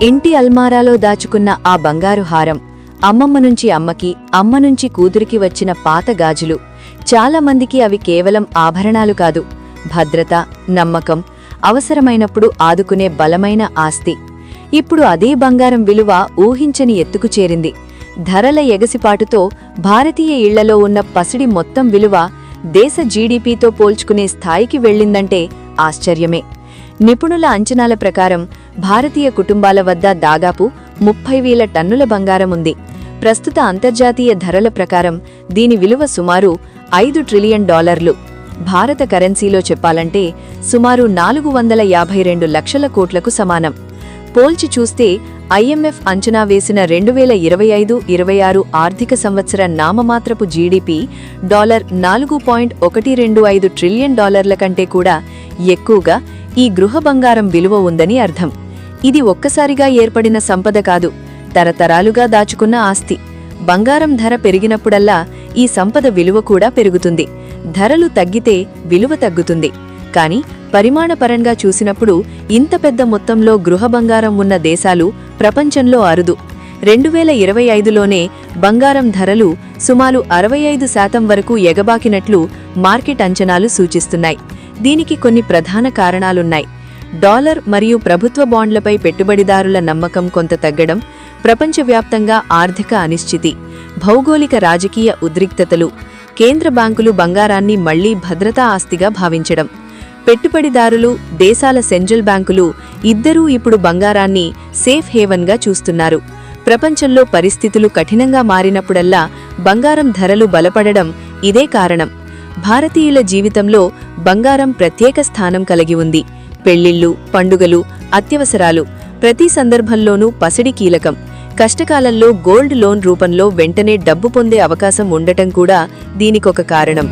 ఇంటి అల్మారాలో దాచుకున్న ఆ బంగారు హారం, అమ్మమ్మ నుంచి అమ్మకి, అమ్మ నుంచి కూతురికి వచ్చిన పాత గాజులు. చాలా మందికి అవి కేవలం ఆభరణాలు కాదు, భద్రత, నమ్మకం, అవసరమైనప్పుడు ఆదుకునే బలమైన ఆస్తి. ఇప్పుడు అదే బంగారం విలువ ఊహించని ఎత్తుకు చేరింది. ధరల ఎగసిపాటుతో భారతీయ ఇళ్లలో ఉన్న పసిడి మొత్తం విలువ దేశ జీడీపీతో పోల్చుకునే స్థాయికి వెళ్ళిందంటే ఆశ్చర్యమే. నిపుణుల అంచనాల ప్రకారం భారతీయ కుటుంబాల వద్ద దాదాపు 30,000 టన్నుల బంగారం ఉంది. ప్రస్తుత అంతర్జాతీయ ధరల ప్రకారం దీని విలువ సుమారు $5 ట్రిలియన్. భారత కరెన్సీలో చెప్పాలంటే సుమారు 452 లక్షల కోట్లకు సమానం. పోల్చి చూస్తే ఐఎంఎఫ్ అంచనా వేసిన 2025-26 ఆర్థిక సంవత్సర నామమాత్రపు జీడీపీ $4.125 ట్రిలియన్ కంటే కూడా ఎక్కువగా ఈ గృహ బంగారం విలువ ఉందని అర్థం. ఇది ఒక్కసారిగా ఏర్పడిన సంపద కాదు, తరతరాలుగా దాచుకున్న ఆస్తి. బంగారం ధర పెరిగినప్పుడల్లా ఈ సంపద విలువ కూడా పెరుగుతుంది. ధరలు తగ్గితే విలువ తగ్గుతుంది. కాని పరిమాణపరంగా చూసినప్పుడు ఇంత పెద్ద మొత్తంలో గృహ బంగారం ఉన్న దేశాలు ప్రపంచంలో అరుదు. 2025లోనే బంగారం ధరలు సుమారు 65% వరకు ఎగబాకినట్లు మార్కెట్ అంచనాలు సూచిస్తున్నాయి. దీనికి కొన్ని ప్రధాన కారణాలున్నాయి. డాలర్ మరియు ప్రభుత్వ బాండ్లపై పెట్టుబడిదారుల నమ్మకం కొంత తగ్గడం, ప్రపంచవ్యాప్తంగా ఆర్థిక అనిశ్చితి, భౌగోళిక రాజకీయ ఉద్రిక్తతలు, కేంద్ర బ్యాంకులు బంగారాన్ని మళ్లీ భద్రతా ఆస్తిగా భావించడం. పెట్టుబడిదారులు, దేశాల సెంట్రల్ బ్యాంకులు ఇద్దరూ ఇప్పుడు బంగారాన్ని సేఫ్ హేవన్గా చూస్తున్నారు. ప్రపంచంలో పరిస్థితులు కఠినంగా మారినప్పుడల్లా బంగారం ధరలు బలపడడం ఇదే కారణం. భారతీయుల జీవితంలో బంగారం ప్రత్యేక స్థానం కలిగి ఉంది. పెళ్లిళ్లు, పండుగలు, అత్యవసరాలు ప్రతి సందర్భంలోనూ పసిడి కీలకం. కష్టకాలంలో గోల్డ్ లోన్ రూపంలో వెంటనే డబ్బు పొందే అవకాశం ఉండటం కూడా దీనికొక కారణం.